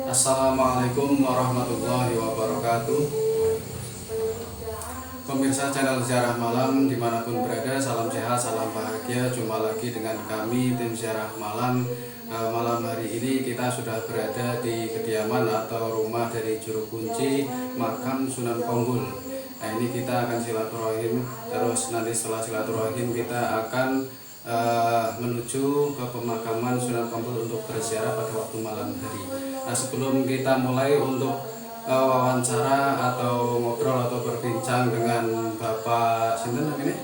Assalamualaikum warahmatullahi wabarakatuh. Pemirsa channel Ziarah Malam dimanapun berada, salam sehat, salam bahagia. Jumpa lagi dengan kami tim Ziarah Malam. Malam hari ini kita sudah berada di kediaman atau rumah dari juru kunci makam Sunan Konggun. Nah, ini kita akan silaturahim, terus nanti setelah silaturahim kita akan menuju ke pemakaman Sunan Konggun untuk berziarah pada waktu malam hari. Nah, sebelum kita mulai untuk wawancara atau ngobrol atau berbincang dengan Bapak Sinten ini,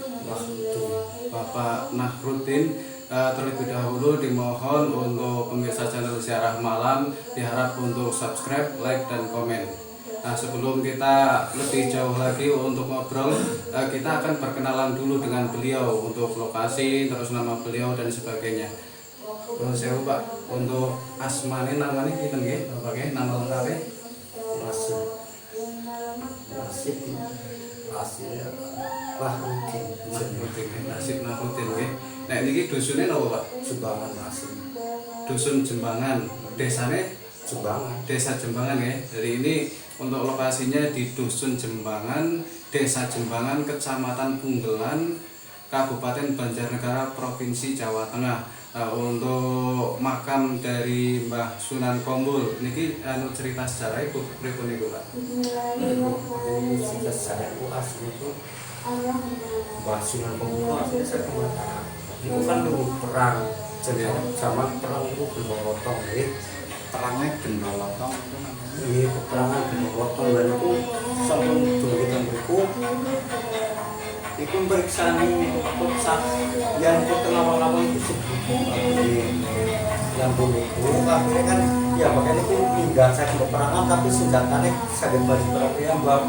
Bapak Nahrudin, terlebih dahulu dimohon untuk pemirsa channel Ziarah Malam diharap untuk subscribe, like, dan komen. Nah, sebelum kita lebih jauh lagi untuk ngobrol, kita akan perkenalan dulu dengan beliau untuk lokasi, terus nama beliau dan sebagainya. Saya Pak, untuk asmane namanya kita nggih, Bapak nama lengkapnya? Nasib Nahrudin nggih. Nah, niki dusune napa, Pak? Jembangan Nasib. Dusun Jembangan. Desane Jembangan. Desa Jembangan ya. Jadi ini untuk lokasinya di Dusun Jembangan, Desa Jembangan, Kecamatan Punggelan, Kabupaten Banjarnegara, Provinsi Jawa Tengah. Untuk makam dari Mbah Sunan Konggun niki cerita sejarah ibu pripun niku, Pak? Ini cerita sejarah itu asli itu Mbah Sunan Konggun asli saya Mataram. Itu kan dulu perang. Jadi zaman perang itu Gendolotong ya. Perangnya Gendolotong itu namanya. Iya, peperangan Gendolotong dan itu sebelum demikian berikut itu periksaan pusat yang pertama-tama itu sebelum yang itu akhirnya kan ya makanya itu tidak saya peperangan tapi senjatanya sakit baju perang yang bang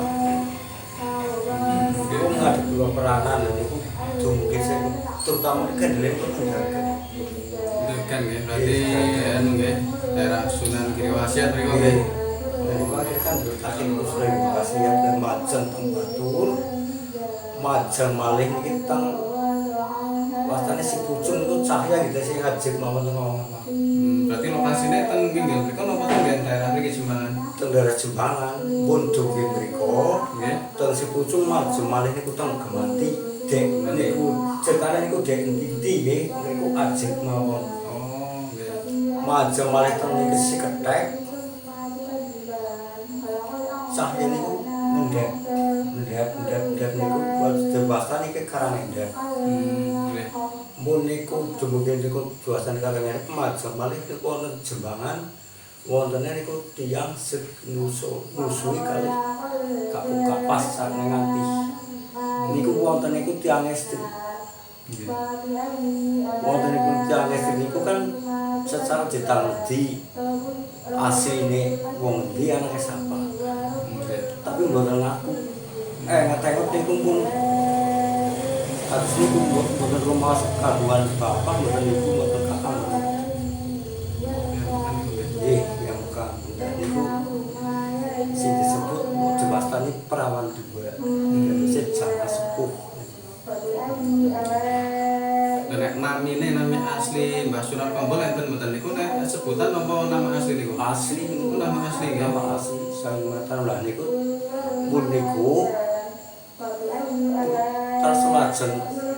itu nggak ada dua perangan dan itu mungkin saya terutama kedelai itu menjaga kan ya, berarti anu nggih daerah Sunan Giriwasiat mriku nggih. Jadi akhirnya kan berkasih terus Giriwasiat dan Majen Tembatur Majang malih niki teng wastane si pucung itu cahya gitu sih hajib mawon. Berarti lokasinya teng pinggir mriku napa teng daerah mriki Jembangan? Teng daerah Jembangan, pun dugi mriku. Nggih. Teng si pucung majeng malih niku teng Gemanti. Dek niku ceritane niku dek inti nggih, niku hajib mawon. Oh, nggih. Majeng malih teng niki si Kethek. Cahya niku mendek niku jembatan iki Karangendek. Nggih. Mun niku dumugi niku jembatan Karangendek majeng malih niku wonten Jembangan. Wontene niku tiyang nusui kali kabuka pas saking nganti. Niku wonten niku tiyang estri. Nggih. Wonten niku tiyang estri niku kan secara ditangerti asline wong ndi anake sapa. Tapi mboten ngaku. Ngetengok niku pun harus niku mboten rumah kagungan bapak mboten niku mboten kakang. Nggih, yang bukan. Niku sing disebut jembatan perawan dua. Sejarah sepuh. Nek namine nami asli Mbah Sunan Konggun enten mboten niku nek sebutan apa nama asli niku? Asli Niku nama asli nggih. nama asli sang Mataram lah niku pun niku Tasulajen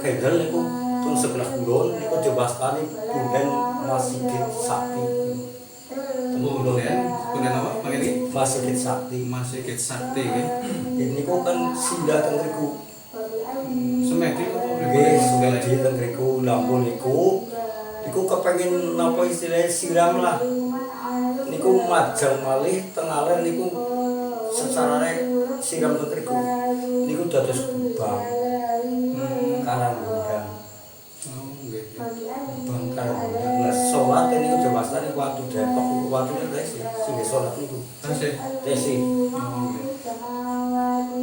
Kendel niku teng sebelah kulon niku jembatan Punden Masigit Sakti. Kemudian apa? Panggil Masigit Sakti. Masigit Sakti nggih. Niku kan sinda teng mriku. Semedi apa? Nggih, semedi teng mriku Lampung niku kepengin napa istilahnya siram lah. Niku majang malih teng aler niku secara siram teng mriku. Niku dados kubang. Karangundang. Oh, nggih. Bang Karangundang. Nah, salat niku jembatan niku watu Depok, watune tesi. Sing salat niku. Tesi. Oh, nggih.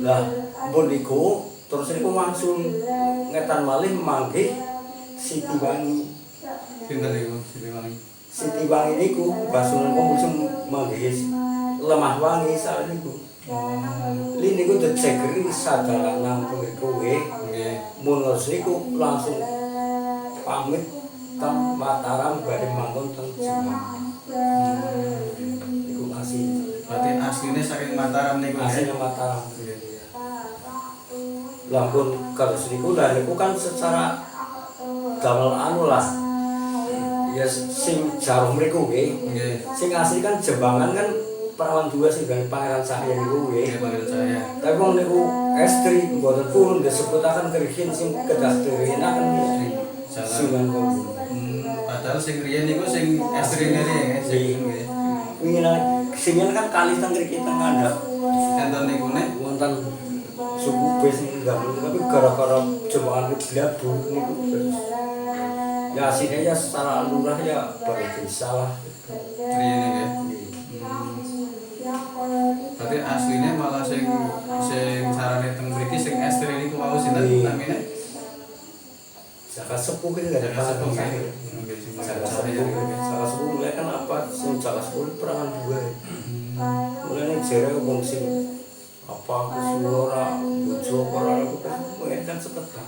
Lah, pun niku terus niku langsung ngetan malih manggih Siti Wangi. Pinten niku Siti Wangi? Siti Wangi niku Basunan Konggun manggih lemah wangi sak niku. Li niku dicegeri sadalan nang kowe. Nggih. Mun niku langsung pamit teng Mataram bari manggon teng Jemang. Iku asli. Berarti aslinya saking Mataram niku ya. Aslinya Mataram. Lampun kados niku lah niku kan secara damel anu lah. Ya sing jarum mriku nggih. Nggih. Sing asli kan Jembangan kan perawan dua sing dari Pangeran Cahya niku nggih. Nggih panggil saya. Tapi wong niku estri mboten pun disebutaken kerihin sing kedah derinaken istri. Sungan kumpul. Padahal sing riyen niku sing estrine ya, sing nggih. Wingi sing kan kali teng mriki teng ngandhap. Enten niku nek Wonten suku bes sing nggambung tapi gara-gara Jembangan blabu niku terus. Ya aslinya ya secara lurah ya baru desa lah. riyen nggih. Berarti aslinya malah sing sarane teng mriki sing estrine niku wau sinten namine? Jaka sepuh itu gak ada Jaka Sepuh, masalah. nggih. Nggih, sing Jaka saya. sepuh, Jaka sepuh mulai kan apa? Sing Jaka sepuh perangan dua. Mulai nih jere wong sing apa aku suara bojo ora aku kan mulai kan sepetan.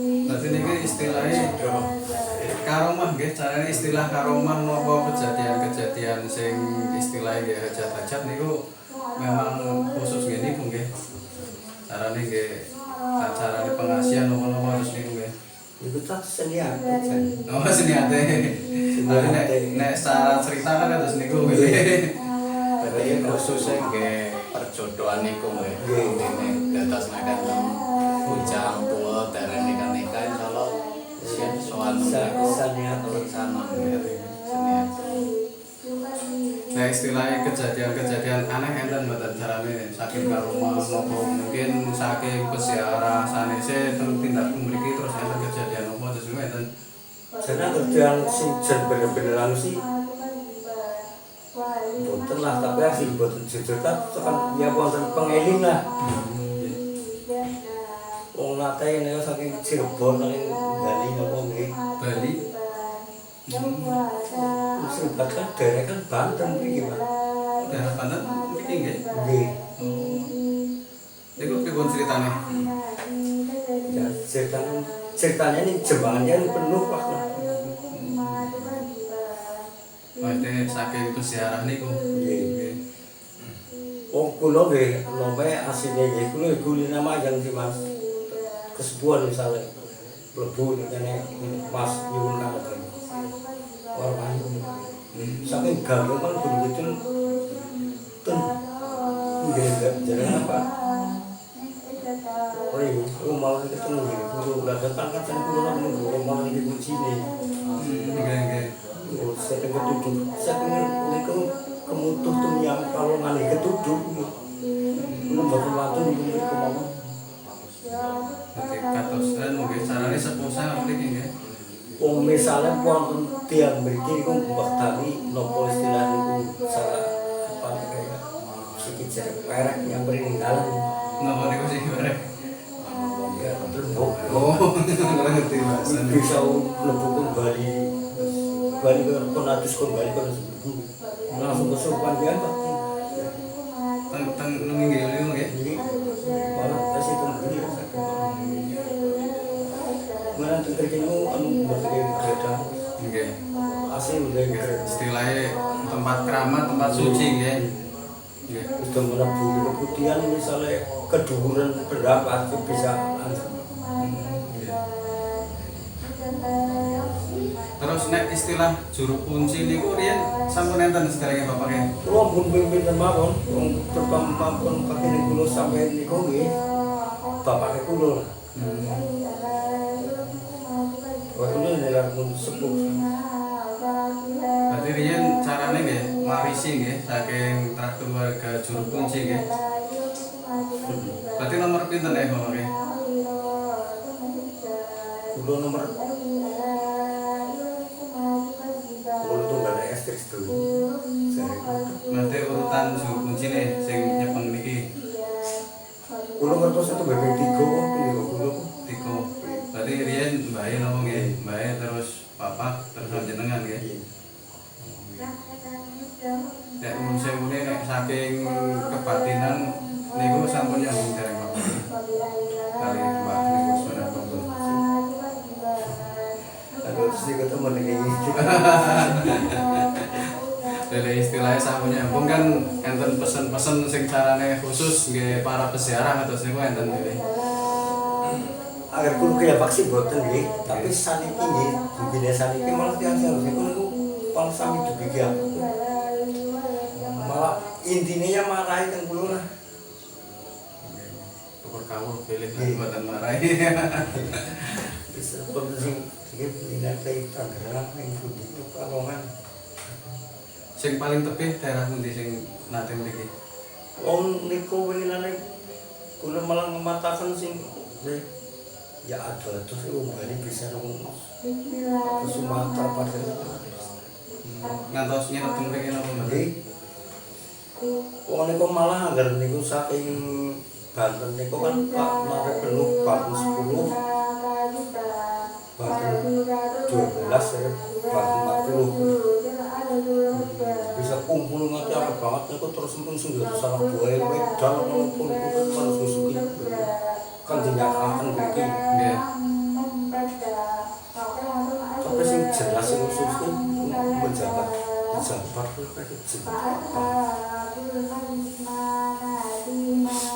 Berarti niki istilahnya karomah nggih, carane istilah karomah napa kejadian-kejadian sing istilahnya nggih hajat-hajat niku memang khusus ngene niku nggih. Carane nggih carane pengasihan napa-napa terus niku nggih. Iku tak seniat kan. Oh seniate. Tapi nek secara cerita kan terus niku nggih. Berarti khususnya nggih perjodohan niku nggih. Dene dados nek bujang tua dereng nikah insyaallah siap soal Seniat bersama seniat. Nah istilahnya kejadian-kejadian aneh enten mboten carane saking karomah napa mungkin saking peziarah sanese tindak mriki terus enten kejadian apa terus enten. Karena kerjaan sing jan bener-bener sih boten lah, tapi asli boten jujur tak tekan ya wonten pengeling lah. Wong nate ini saking Cirebon saking Bali napa nggih. Bali. Sing bakal derek kan Banten mriki, Pak. Daerah Banten mriki nggih. Nggih. Iku pripun ceritane? Ya ceritanya ini Jembangannya ini penuh Pak. Berarti saking peziarah niku. Nggih. Wong kula nggih nompe asline nggih kula guli nama yang si Mas kesepuan misalnya mlebu ngene Mas nyuwun kangen. Warman. Saking gambung kan begitu ten nggih jadi apa? Oh iya, aku mau ketemu gini, aku udah datang kan saya pulang nunggu, aku mau di kunci nih. Nggih. Oh, saya tengah duduk, saya pengen mereka kemutuh tuh yang kalau ngani ketuduk, belum batu nunggu mereka mau. Berarti kados nggih carane sepusa mriki nggih. Oh misalnya wonten tiang mriki iku mbah tani napa istilah niku salah apa kayak sikit perek yang peninggalan. Napa niku sing barek? Ya terus Oh, ngerti bahasa. bisa mlebu Bali. Bali kon atus kon Bali kon langsung kesurupan dia Pak. Teng nggih nggih. Jadi malah kasih tembus ya. Mana tuh terkini anu berbagai kereta Nggih. asli udah Istilahnya tempat keramat, tempat suci nggih. Nggih. sudah melebu di keputihan misalnya keduduran berapa itu bisa Terus nek istilah juru kunci niku riyen sampun enten sedayange Bapak nggih. ruang pun pimpin mawon terbang maupun pakai di kulo sampai di kogi bapaknya kulo lah waktu itu adalah pun sepuh Berarti riyen carane nggih marisi nggih saking traktor warga juru kunci nggih. Berarti nomor pinten Bapak nggih? kulo nomor kulo tuh gak ada estri dulu Berarti urutan juru kunci nih sing nyepeng niki kulo ngertos itu bebek tiga waktu kulo Tiko. Berarti riyen mbahe napa nggih? Mbahe terus Bapak terus panjenengan nggih. Nek munsewune nek saking kebatinan niku sampun nyambung dereng Bapak. Kali Mbak niku sudah kumpul. mesti ketemu kayak gitu. Dari istilahnya sampun nyambung kan enten pesen-pesen sing carane khusus nggih para peziarah atau niku enten nggih. Agar kulo kaya vaksin boten nggih, tapi saniki nggih, bibine saniki malah tiyang harus niku pang sami dipikir. Malah intinya ya marahi kan kulo lah. Tukar kawul pilih mboten marahi. Bisa penting sing pindah ke Tangerang ning Budi Pekalongan. Sing paling tebih daerah pundi sing nate mriki? Niku winginane kula malah ngemataken sing ya ada terus umbane bisa nang Sumatera padahal. Ngantos nyenep teng mriki napa mboten? Nggih. Niku malah anggar niku saking Banten niku kan Pak Mare penuh Banten 10. Banten 12 ya, Banten 40. Bisa kumpul nganti akeh banget niku terus empun sing salah buahe wedal maupun kumpul susuki kan dinyatakan mriki Nggih. tapi sing jelas sing susuki menjabat kayak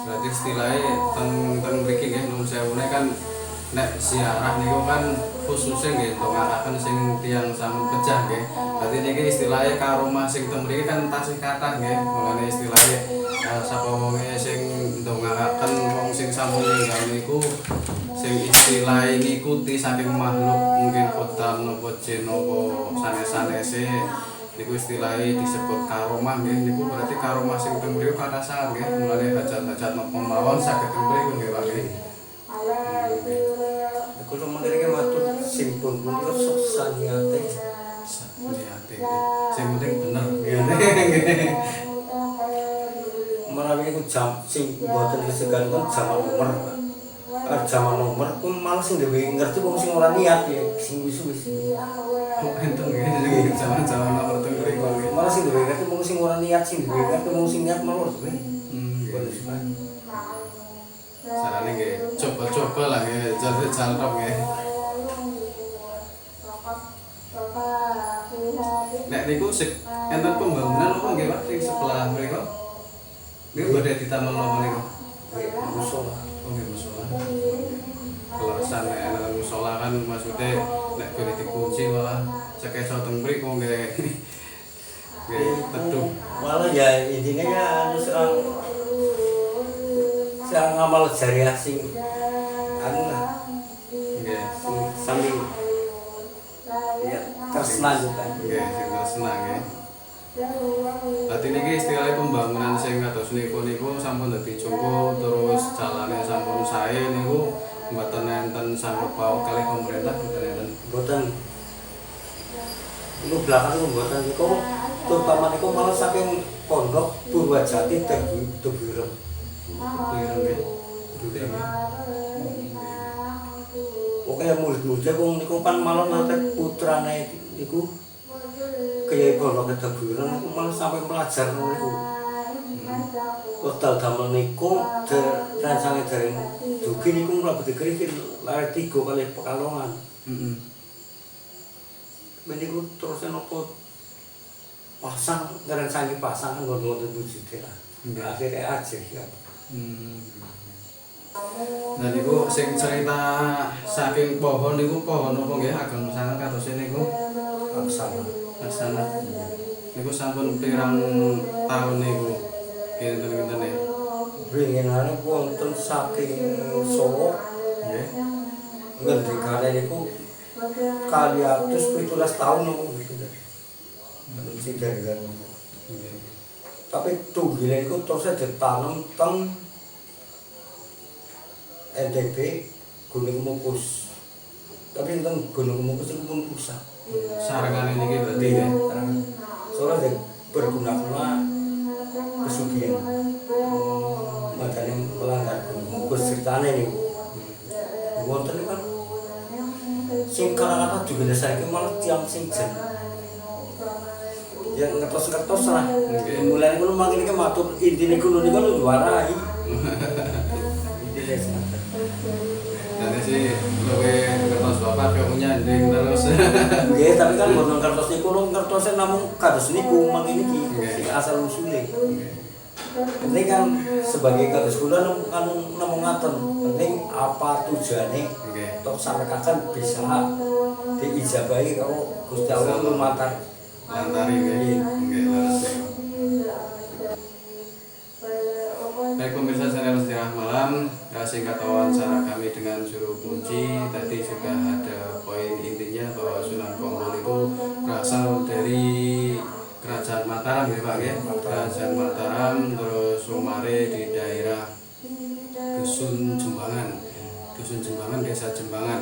Berarti istilahnya teng mriki nggih nuwun sewune kan nek ziarah niku kan khususnya nggih ndongakaken sing tiyang sampun pejah nggih. Berarti niki istilahnya karomah sing teng mriki kan tasih kathah nggih. Mulane istilahnya sapa wonge sing ndongakaken wong sing sampun ninggal niku sing istilahnya ngikuti saking makhluk mungkin kota napa jin napa sanes-sanese niku istilahnya disebut karomah nggih. Niku berarti karomah sing teng mriki kathah sanget nggih. Mulane hajat-hajat napa mawon saged teng mriku nggih Pak nggih. kulo mengene matur sing pun kulo sok saniate Niate sing penting bener menawi iku jam sing mboten disegan kan jaman nomor jaman nomor ku malah sing dhewe ngerti wong sing ora niat ya sing wis-wis enten nggih zaman-zaman nomor teng mriku nggih. malah sing dhewe ngerti wong sing ora niat sing dhewe ngerti wong sing niat malah dhewe Sarane nggih coba-coba lah nggih jalur-jalur nggih. Nek niku enten pembangunan apa nggih Pak sing sebelah mriku? Nggih badhe ditamel napa niku? musola Oh nggih musala. Keleresan nek ana musala kan maksudnya nek boleh dikunci malah sekeso teng mriku nggih. Nggih teduh. malah ya intinya ya anu sang ngamal jariah sing anu lah Nggih. sambil ya tresna juga Nggih sing senang nggih. Berarti niki istilahnya pembangunan sing kados niku sampun dadi joko terus jalane sampun sae niku mboten enten sanggup paut kalih pemerintah mboten enten. boten itu belakang itu boten niku terutama niku malah saking pondok Purwajati Tebireng Pirang nggih. oke murid-murid wong niku kan malah nanti putrane niku kaya pondok Tebireng niku malah sampai pelajar niku Wekdal damel niku rancane dari dugi niku mlebu dikrikil lare 3 kali Pekalongan. Heeh. Meniku terus nopo pasang rancane pasangan ngono-ngono wujud lah. Akhirnya aja ya. Nah niku sing cerita saking pohon niku pohon apa nggih ageng sanget kados niku aksana. Niku sampun pirang tahun niku. Kinten-kinten ya. Winginane wonten saking Solo Nggih. ngendikane niku kali atus 17 tahun niku gitu. Sing kan. Tapi tunggile iku terus ditanam teng NTB Gunung Mukus. Tapi teng Gunung Mukus iku pun pusat. Sarengane niki berarti nggih. Soalnya berguna-guna kesugihan. Makanya melanggar Gunung Mukus ceritane niku. Wonten kan sing kala-kala juga saiki malah tiang sing jen. Ya ngertos-ngertos lah. Mulane kulo mangkene iki matur intine kulo niku lho juarai. Intine Dan sih luwe ngertos bapak yo punya nding terus. Nggih, tapi kan boten kertas niku kertasnya namung kados niku mangke niki Nggih. sing asal usule. Penting kan sebagai kados kula kan namung ngaten. Penting apa tujuane Nggih. tok samekaken bisa diijabahi karo Gusti Allah lumantar. Lantari nggih. Nggih, leres. Baik pemirsa channel Sejarah Malam, singkat wawancara kami dengan juru kunci tadi sudah ada poin intinya bahwa Sunan Kongkol itu berasal dari Kerajaan Mataram ya Pak ya, Kerajaan Mataram, terus Rumare di daerah Dusun Jembangan, Desa Jembangan.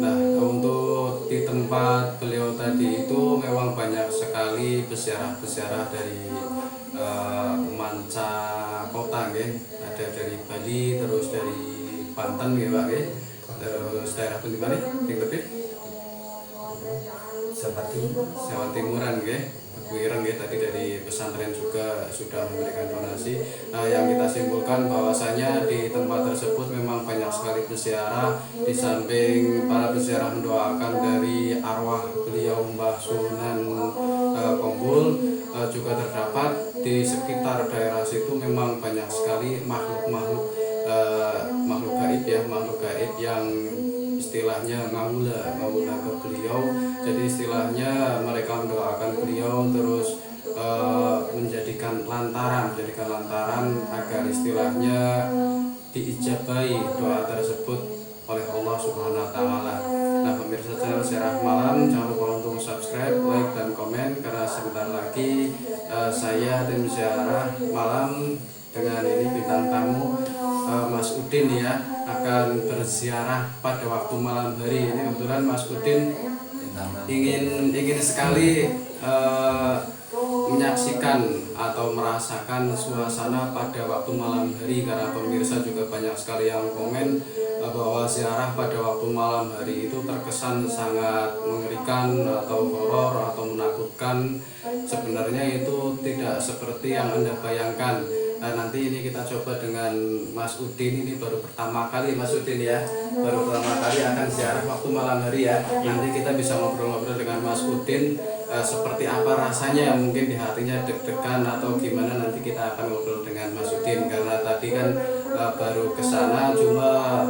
Nah untuk di tempat beliau tadi itu memang banyak sekali peziarah-peziarah dari manca kota nggih, ada dari Bali, terus dari Banten nggih Pak nggih. Terus daerah pundi malih sing lebih Jawa Timuran nggih, Tebu Ireng nggih, tadi dari pesantren juga sudah memberikan donasi. Nah, yang kita simpulkan bahwasanya di tempat tersebut memang banyak sekali peziarah, di samping para peziarah mendoakan dari arwah beliau Mbah Sunan Kongkol, juga terdapat di sekitar daerah situ memang banyak sekali makhluk gaib ya, makhluk gaib yang istilahnya ngawula ke beliau. Jadi istilahnya mereka mendoakan beliau terus menjadikan lantaran agar istilahnya diijabahi doa tersebut oleh Allah Subhanahu wa taala. Nah, pemirsa channel Sejarah Malam, jangan lupa untuk subscribe, like dan komen karena sebentar lagi saya tim Sejarah Malam dengan ini bintang tamu Mas Udin ya akan berziarah pada waktu malam hari. Ini kebetulan Mas Udin ingin sekali menyaksikan atau merasakan suasana pada waktu malam hari, karena pemirsa juga banyak sekali yang komen bahwa ziarah pada waktu malam hari itu terkesan sangat mengerikan atau horor atau menakutkan. Sebenarnya itu tidak seperti yang Anda bayangkan. Nah, nanti ini kita coba dengan Mas Udin, ini baru pertama kali Mas Udin ya, baru pertama kali akan ziarah waktu malam hari ya. Nanti kita bisa ngobrol-ngobrol dengan Mas Udin seperti apa rasanya, mungkin di hatinya deg-degan atau gimana, nanti kita akan ngobrol dengan Mas Udin karena tadi kan baru ke sana cuma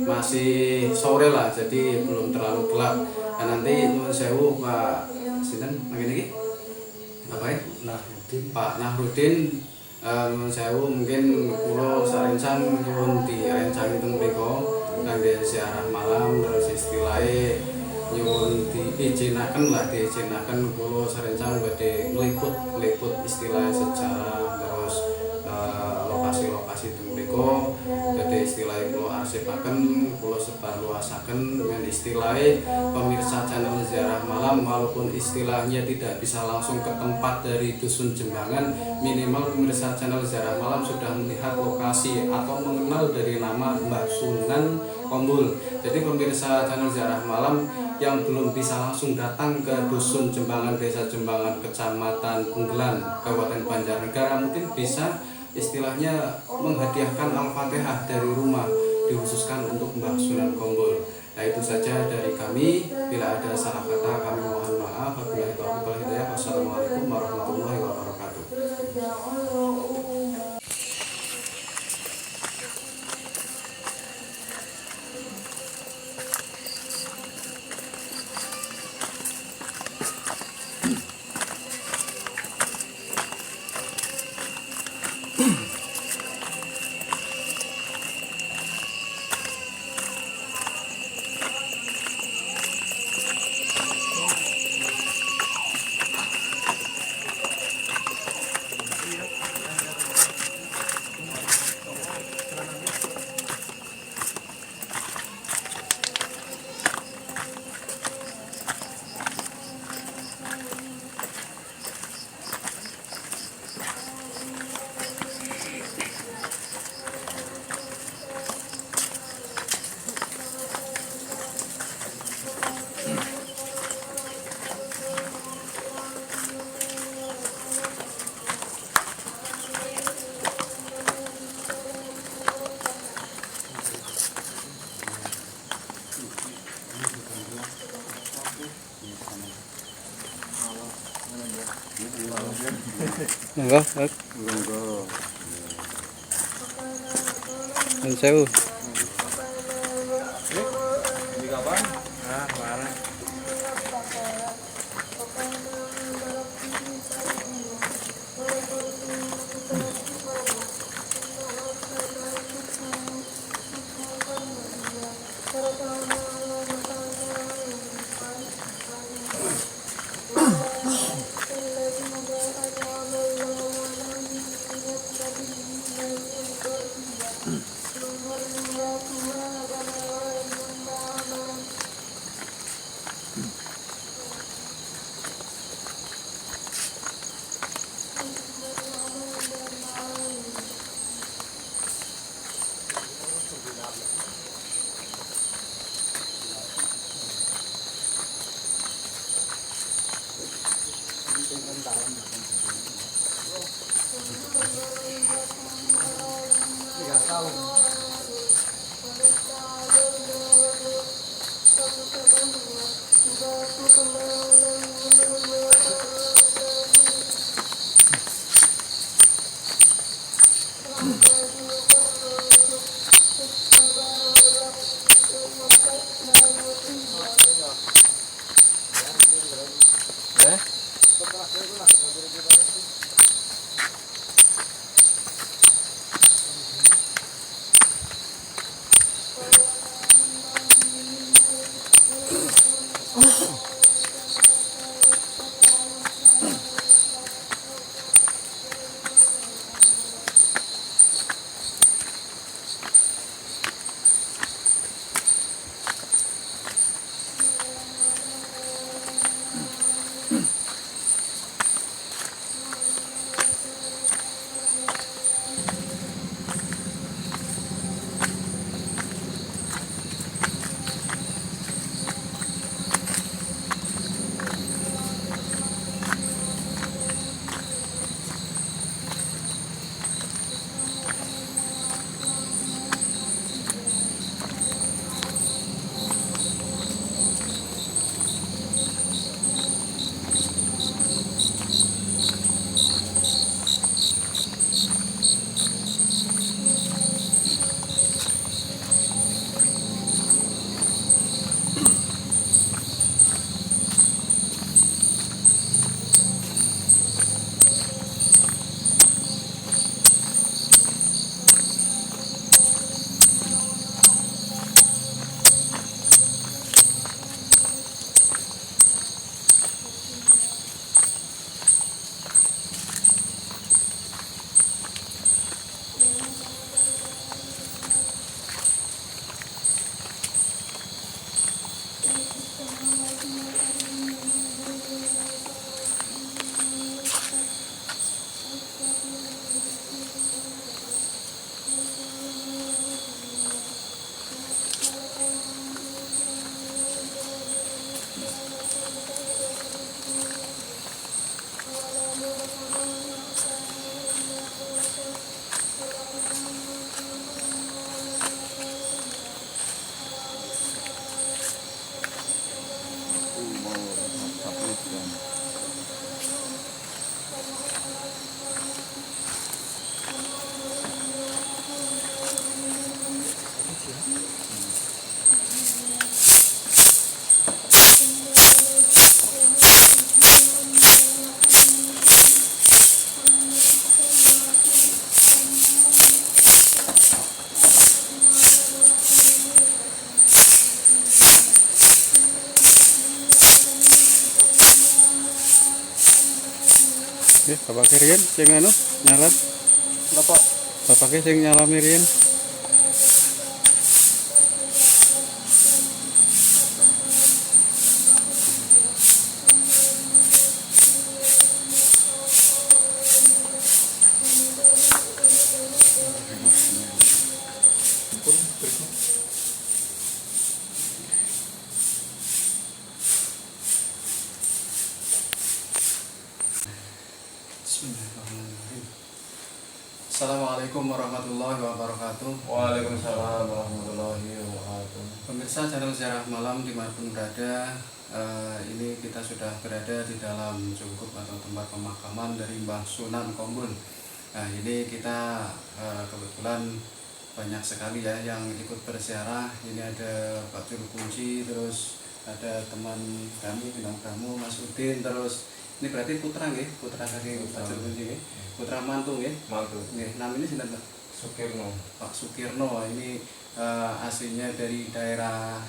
masih sore lah, jadi belum terlalu gelap. Nah, nanti nuwun sewu Pak sinten mangkene iki? Apa ya? Pak Nahrudin, sewu mungkin kula sarencang nyuwun direncang teng mriku kangge ziarah malam, terus istilahnya nyuwun diizinaken kula sarencang badhe ngliput istilahnya sejarah terus lokasi-lokasi teng mriku, dadi istilahnya kula arsipaken, kula sebarluasaken dengan istilahnya pemirsa channel Ziarah Malam, walaupun istilahnya tidak bisa langsung ke tempat dari Dusun Jembangan, minimal pemirsa channel Ziarah Malam sudah melihat lokasi atau mengenal dari nama Mbah Sunan Kongkol. Jadi pemirsa channel Ziarah Malam yang belum bisa langsung datang ke Dusun Jembangan, Desa Jembangan, Kecamatan Punggelan, Kabupaten Banjarnegara, mungkin bisa istilahnya menghadiahkan Al-Fatihah dari rumah dikhususkan untuk Mbah Sunan Kongkol. Nah, itu saja dari kami. Bila ada salah kata kami mohon maaf. Wabillahi taufiq wal hidayah. Wassalamualaikum warahmatullahi wabarakatuh. Monggo, Pak. Monggo. Nun sewu. Ini kapan? Ah, kemarin. Nggih, bapake riyen sing anu nyalam. Napa? Bapake sing nyalami riyen. Bismillahirrahmanirrahim. Assalamualaikum warahmatullahi wabarakatuh. Waalaikumsalam warahmatullahi wabarakatuh. Pemirsa channel Ziarah Malam dimanapun berada, Ini kita sudah berada di dalam cungkup atau tempat pemakaman dari Mbah Sunan Kombun. Nah, ini kita kebetulan banyak sekali ya yang ikut berziarah. Ini ada Pak Juru Kunci, terus ada teman kami bintang tamu Mas Udin, terus ini berarti putra nggih, putra dari Pak Juru Kunci nggih, putra mantu nggih. Mantu. Nggih, namanya sinten Pak? Sukirno. Pak Sukirno. Ini aslinya dari daerah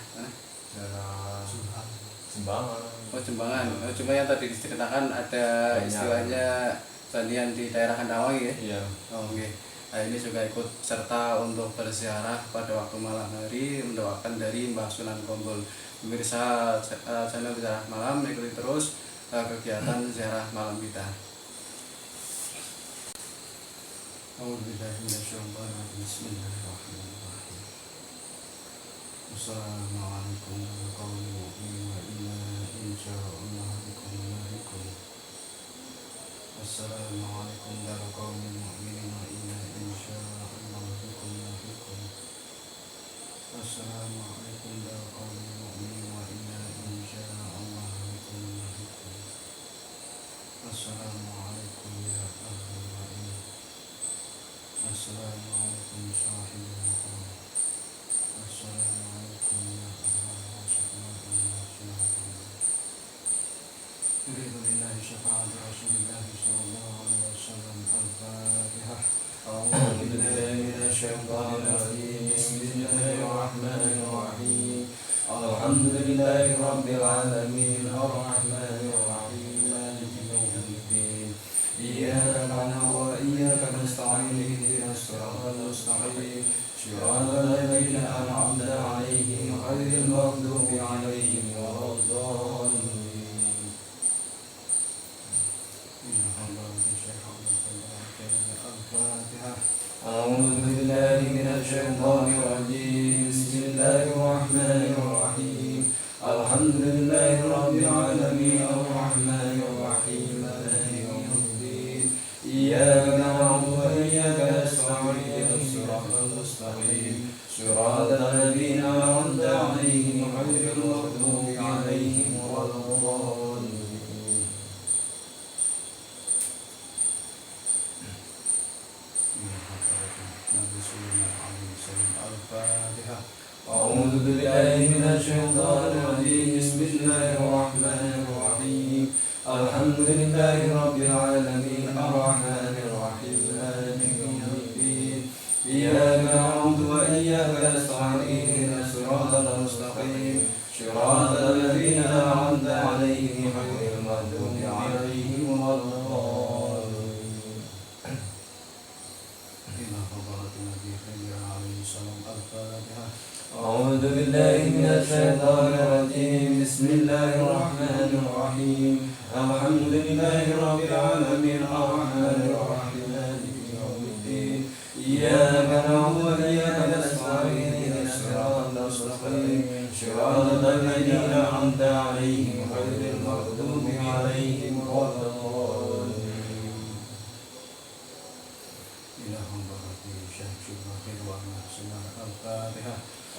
Jembangan. Oh, Jembangan. Cuma yang tadi diceritakan ada Banyak. istilahnya Bandian di daerah Kandawangi ya? Iya. Oh, oke. Nah, ini juga ikut serta untuk berziarah pada waktu malam hari mendoakan dari Mbah Sunan Kombun. Pemirsa channel Ziarah Malam, ikuti terus kegiatan ziarah malam kita. Bismillahirrahmanirrahim. Assalamualaikum warahmatullahi wabarakatuh. Insyaallah bikum. Assalamualaikum warahmatullahi wabarakatuh. Insyaallah bikum. Assalamualaikum warahmatullahi wabarakatuh. Insyaallah bikum. Assalamualaikum ya ahlal bait. Assalamualaikum sahibul maqam. Assalamualaikum ya Allah Bismillahirrahmanirrahim. Syafa'at Rasulullah sallallahu alaihi wasallam. Al-Fatihah. A'udzu billahi minasyaitonir rajim. Bismillahirrahmanirrahim. Alhamdulillahi rabbil alamin. Arrahmanir rahim. Maliki yaumiddin. Iyyaka na'budu wa iyyaka nasta'in. Ihdinas siratal mustaqim. صراط الذين أنعمت عليهم غير المغضوب عليهم ولا الضالين. أعوذ بالله من الشيطان الرجيم. بسم الله الرحمن الرحيم. الحمد لله رب العالمين الرحمن الرحيم مالك يوم الدين. إياك نعبد وإياك نستعين. الصراط المستقيم صراط الذين أنعمت عليهم غير المغضوب عليهم ولا الضالين. الفاتحة. أعوذ بالله من الشيطان الرجيم. بسم الله الرحمن الرحيم. الحمد لله رب العالمين الرحمن الرحيم مالك يوم الدين. إياك نعبد وإياك نستعين. الصراط المستقيم صراط الذين أنعمت عليهم غير المغضوب عليهم ولا الضالين. أعوذ بالله من الشيطان الرجيم. بسم الله الرحمن الرحيم. الحمد لله رب العالمين الرحمن الرحيم مالك يوم الدين. إياك نعبد وإياك نستعين. الصراط المستقيم صراط الذين أنعمت عليهم غير المغضوب عليهم ولا الضالين.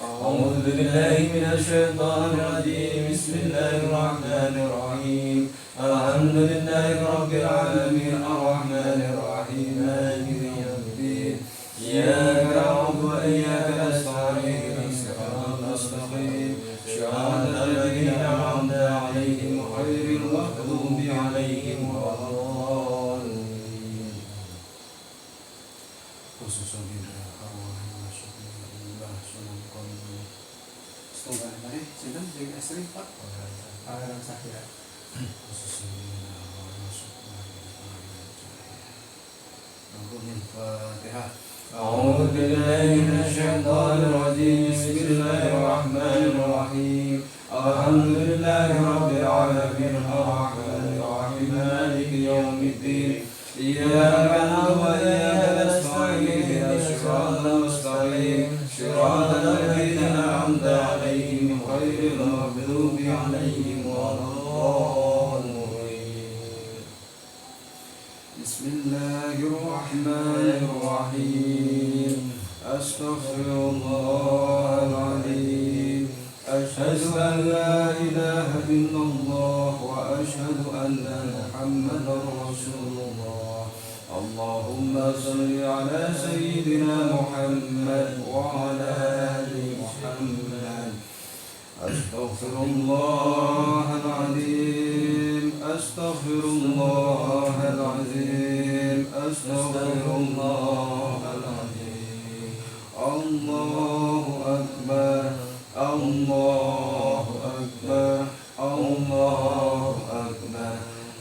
أعوذ بالله من الشيطان الرجيم. بسم الله الرحمن الرحيم. الحمد لله رب العالمين الرحمن الرحيم مالك يوم الدين. إياك نعبد وإياك نستعين. صراط المستقيم صراط الذين أنعمت عليهم غير المغضوب عليهم ولا الضالين. Khususnya arwah Mbah Sunan Kombun. Setunggal mari sinten sing asri Pak? Pangeran Sakya. Khususnya arwah Al-Fatihah. أعوذ بالله من الشيطان الرجيم. بسم الله الرحمن الرحيم. الحمد لله رب العالمين الرحمن الرحيم مالك يوم الدين. إياك نعبد وإياك نستعين. الصراط المستقيم صراط الذين أنعمت عليهم غير المغضوب عليهم ولا الضالين. بسم الله الرحمن الرحيم. أستغفر الله العظيم. أشهد أن لا إله إلا الله وأشهد أن محمدا رسول الله. اللهم صل على سيدنا محمد وعلى آل محمد. أستغفر الله العظيم أستغفر الله العظيم أستغفر الله العظيم. الله أكبر الله أكبر الله أكبر.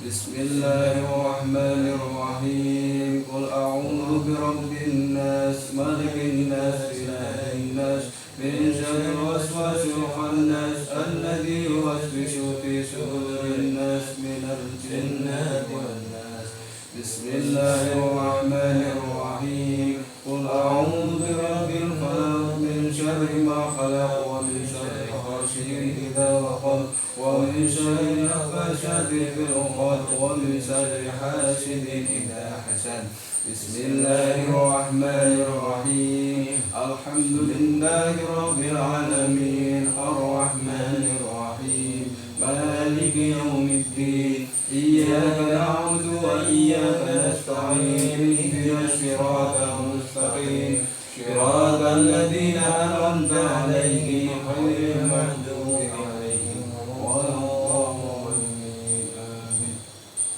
بسم الله الرحمن الرحيم. قل أعوذ برب الناس ملك الناس إله الناس من شر الوسواس الخناس الذي يوسوس في صدور الناس من الجنة والناس. بسم الله الرحمن الرحيم. قل أعوذ برب الفلق من شر ما خلق ومن شر غاسق إذا وقب ومن شر النفاثات في العقد ومن شر حاسد إذا حسد. بسم الله الرحمن الرحيم. الحمد لله رب العالمين الرحمن الرحيم مالك يوم الدين. إياك نعبد وإياك نستعين. اهدنا الصراط المستقيم صراط الذين أنعمت عليهم غير المغضوب عليهم ولا الضالين. آمين.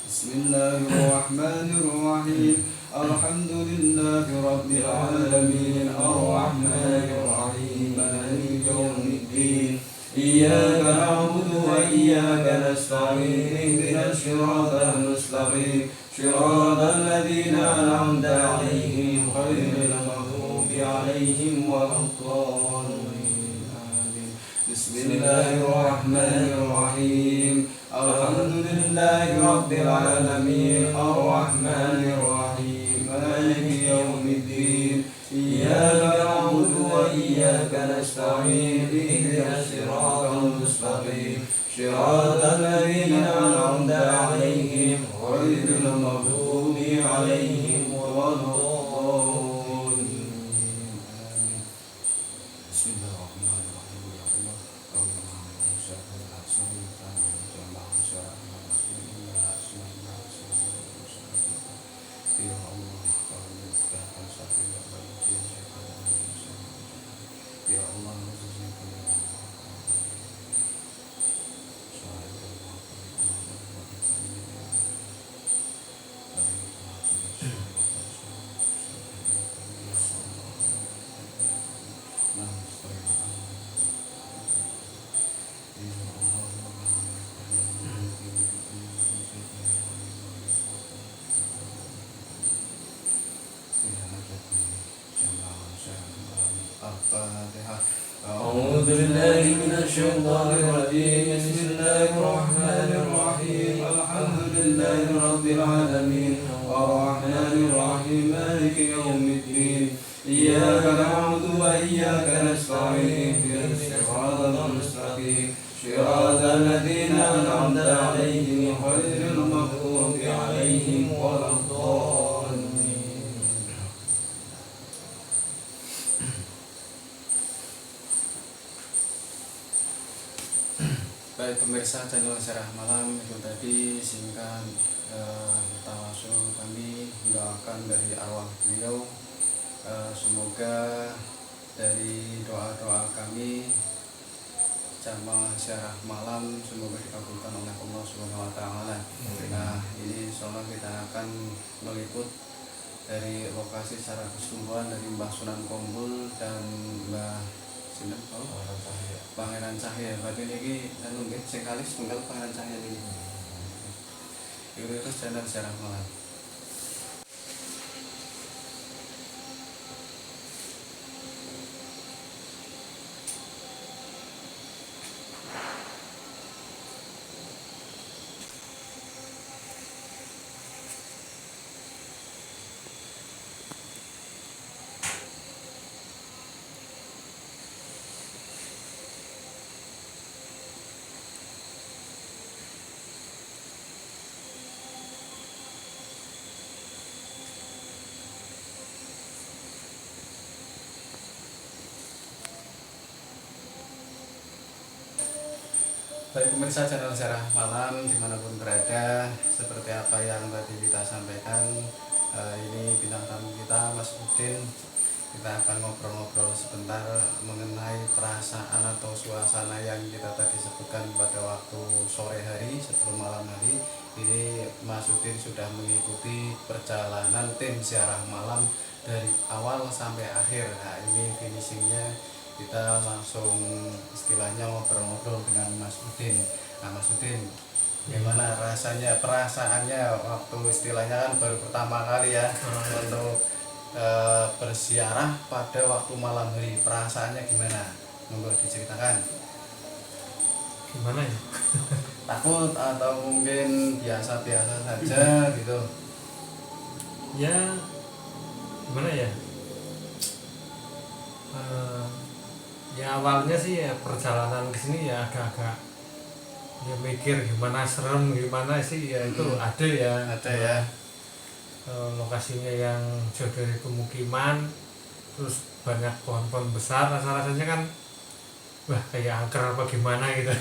بسم الله الرحمن الرحيم. الحمد لله رب العالمين الرحمن الرحيم مالك يوم الدين. إياك نعبد وإياك نستعين. اهدنا الصراط المستقيم صراط الذين أنعمت عليهم غير المغضوب عليهم ولا الضالين. آمين. بسم الله الرحمن الرحيم. الحمد لله رب العالمين الرحمن الرحيم مالك يوم الدين. إياك نعبد وإياك نستعين. اهدنا الصراط المستقيم صراط الذين أنعمت عليهم غير المغضوب عليهم ولا الضالين. بسم الله الرحمن الرحيم. يا الله اللهم صل على سيدنا يا الله يا الله أعوذ بالله من الشيطان الرجيم. بسم الله الرحمن الرحيم. الحمد لله رب العالمين الرحمن الرحيم مالك يوم الدين. إياك نعبد وإياك نستعين. اهدنا الصراط المستقيم صراط الذين أنعمت عليهم غير المغضوب عليهم ولا الضالين. Baik pemirsa channel Syarah Malam, itu tadi singkat tawasul kami mendoakan dari arwah beliau. Semoga dari doa-doa kami jamaah Syarah Malam semoga dikabulkan oleh Allah Subhanahu wa taala. Nah, ini insyaallah kita akan meliput dari lokasi secara keseluruhan dari Mbah Sunan Kongkul dan Mbah Sinten Pangeran Cahya. Berarti ini anu nggih sing kali setunggal Pangeran Cahya ini. Itu channel Syarah Malam. Baik pemirsa channel Sejarah Malam dimanapun berada, seperti apa yang tadi kita sampaikan, ini bintang tamu kita Mas Udin. Kita akan ngobrol-ngobrol sebentar mengenai perasaan atau suasana yang kita tadi sebutkan pada waktu sore hari sebelum malam hari. Ini Mas Udin sudah mengikuti perjalanan tim Ziarah Malam dari awal sampai akhir. Nah, ini finishingnya. Kita langsung istilahnya ngobrol-ngobrol dengan Mas Udin. Nah, Mas Udin, gimana rasanya, perasaannya waktu istilahnya kan baru pertama kali ya untuk berziarah pada waktu malam hari, perasaannya gimana? Monggo diceritakan. Gimana ya? Takut atau mungkin biasa-biasa saja gitu? Ya gimana ya? Ya awalnya sih ya perjalanan ke sini ya agak-agak ya mikir gimana, serem gimana sih ya, itu ada ya. Ada ya. Lokasinya yang jauh dari pemukiman, terus banyak pohon-pohon besar, rasanya kan wah kayak angker apa gimana gitu.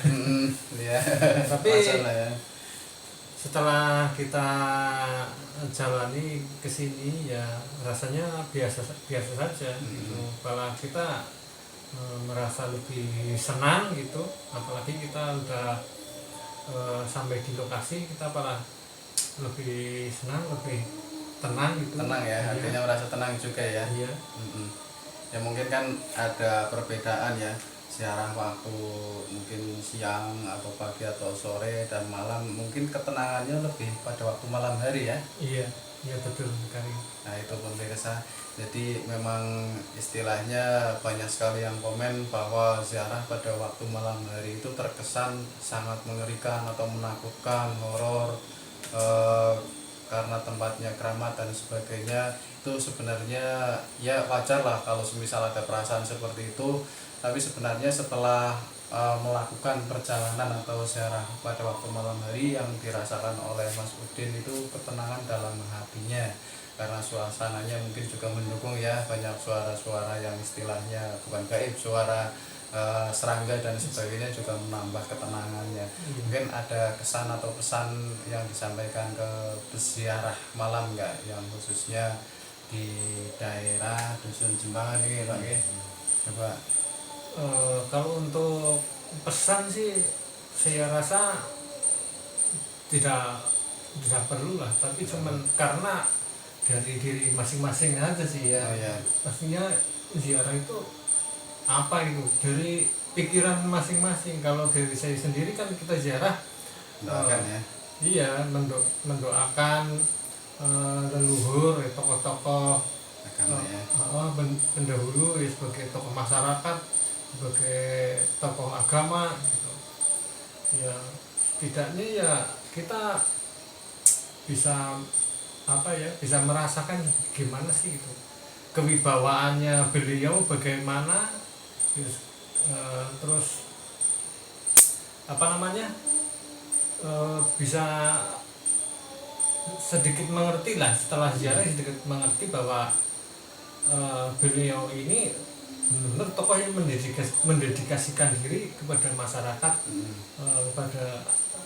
Ya. Tapi Masalah ya. setelah kita jalani ke sini ya rasanya biasa saja gitu. Malah kita merasa lebih senang gitu, apalagi kita udah sampai di lokasi, kita malah lebih senang, lebih tenang gitu. Tenang ya, artinya merasa tenang juga ya. Iya. Ya mungkin kan ada perbedaan ya, ziarah waktu mungkin siang atau pagi atau sore dan malam, mungkin ketenangannya lebih pada waktu malam hari ya. Iya, iya betul sekali. Nah itu pemirsa, jadi memang istilahnya banyak sekali yang komen bahwa ziarah pada waktu malam hari itu terkesan sangat mengerikan atau menakutkan, horor, karena tempatnya keramat dan sebagainya. Itu sebenarnya ya wajar lah kalau semisal ada perasaan seperti itu, tapi sebenarnya setelah melakukan perjalanan atau ziarah pada waktu malam hari, yang dirasakan oleh Mas Udin itu ketenangan dalam hatinya, karena suasananya mungkin juga mendukung ya, banyak suara-suara yang istilahnya bukan gaib, suara serangga dan sebagainya juga menambah ketenangannya. Mungkin ada kesan atau pesan yang disampaikan ke peziarah malam enggak, yang khususnya di daerah Dusun Jembangan ini Pak ya? Coba. Kalau untuk pesan sih saya rasa tidak perlu lah, tapi cuman karena dari diri masing-masing aja sih ya. Oh, ya. Pastinya ziarah itu apa itu dari pikiran masing-masing. Kalau dari saya sendiri kan kita ziarah Doakan ya. iya, mendoakan leluhur, tokoh-tokoh Agama ya. pendahulu ya, sebagai tokoh masyarakat, sebagai tokoh agama gitu. Ya setidaknya ya kita bisa bisa merasakan gimana sih itu kewibawaannya beliau, bagaimana terus bisa sedikit mengerti lah, setelah ziarah sedikit mengerti bahwa beliau ini benar tokoh yang mendedikasikan diri kepada masyarakat, kepada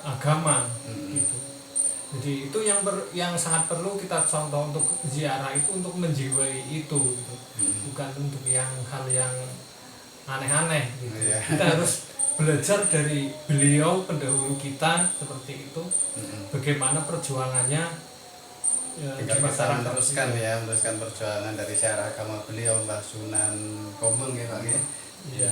agama gitu. Jadi itu yang sangat perlu kita contoh untuk ziarah itu, untuk menjiwai itu gitu. Bukan untuk hal yang aneh-aneh gitu. Kita harus belajar dari beliau pendahulu kita seperti itu, bagaimana perjuangannya di Kita masyarakat. meneruskan ya, meneruskan perjuangan dari syiar agama beliau, Mbah Sunan Kombeng ya Pak ya. Iya.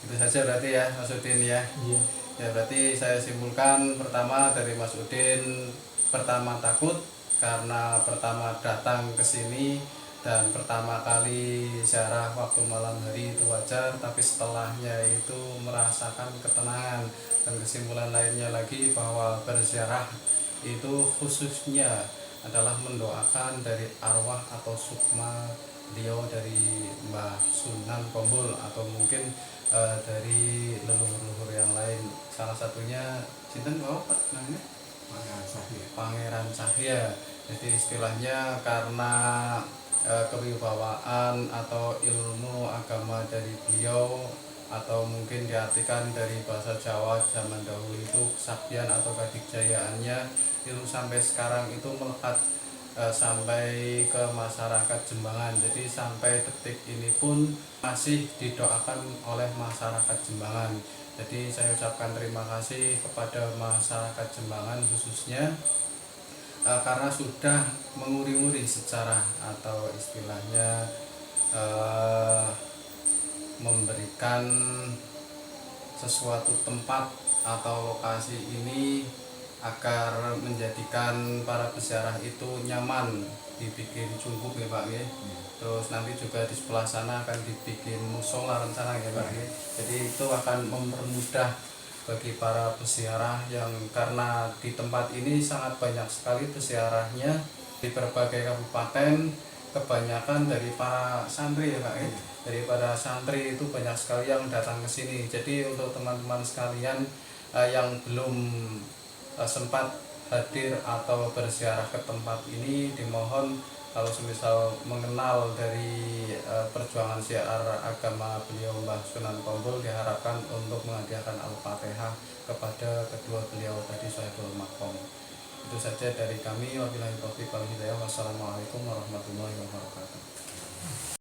Itu saja berarti ya Mas Udin ya. Iya. Ya berarti saya simpulkan, pertama dari Mas Udin, pertama takut karena pertama datang ke sini dan pertama kali ziarah waktu malam hari itu wajar, tapi setelahnya itu merasakan ketenangan. Dan kesimpulan lainnya lagi bahwa berziarah itu khususnya adalah mendoakan dari arwah atau sukma beliau, dari Mbah Sunan Kombul atau mungkin dari leluhur-leluhur yang lain. Salah satunya sinten Pak namanya? Pangeran Cahya. Jadi istilahnya karena kewibawaan atau ilmu agama dari beliau atau mungkin diartikan dari bahasa Jawa zaman dahulu itu kesaktian atau kadikjayaannya itu sampai sekarang itu melekat sampai ke masyarakat Jembangan. Jadi sampai detik ini pun masih didoakan oleh masyarakat Jembangan. Jadi saya ucapkan terima kasih kepada masyarakat Jembangan khususnya karena sudah menguri-nguri sejarah atau istilahnya memberikan sesuatu tempat atau lokasi ini agar menjadikan para peziarah itu nyaman, dibikin cukup ya Pak ya. Terus nanti juga di sebelah sana akan dibikin musola rencana ya Pak ya. Jadi itu akan mempermudah bagi para peziarah yang karena di tempat ini sangat banyak sekali peziarahnya di berbagai kabupaten, kebanyakan dari para santri ya Pak ya. Daripada santri itu banyak sekali yang datang ke sini. Jadi untuk teman-teman sekalian yang belum sempat hadir atau berziarah ke tempat ini, dimohon kalau semisal mengenal dari perjuangan syiar agama beliau Mbah Sunan Kongkul, diharapkan untuk menghadiahkan Al-Fatihah kepada kedua beliau tadi Sahibul Makom. Itu saja dari kami. Wabillahi taufiq wal hidayah. Wassalamualaikum warahmatullahi wabarakatuh.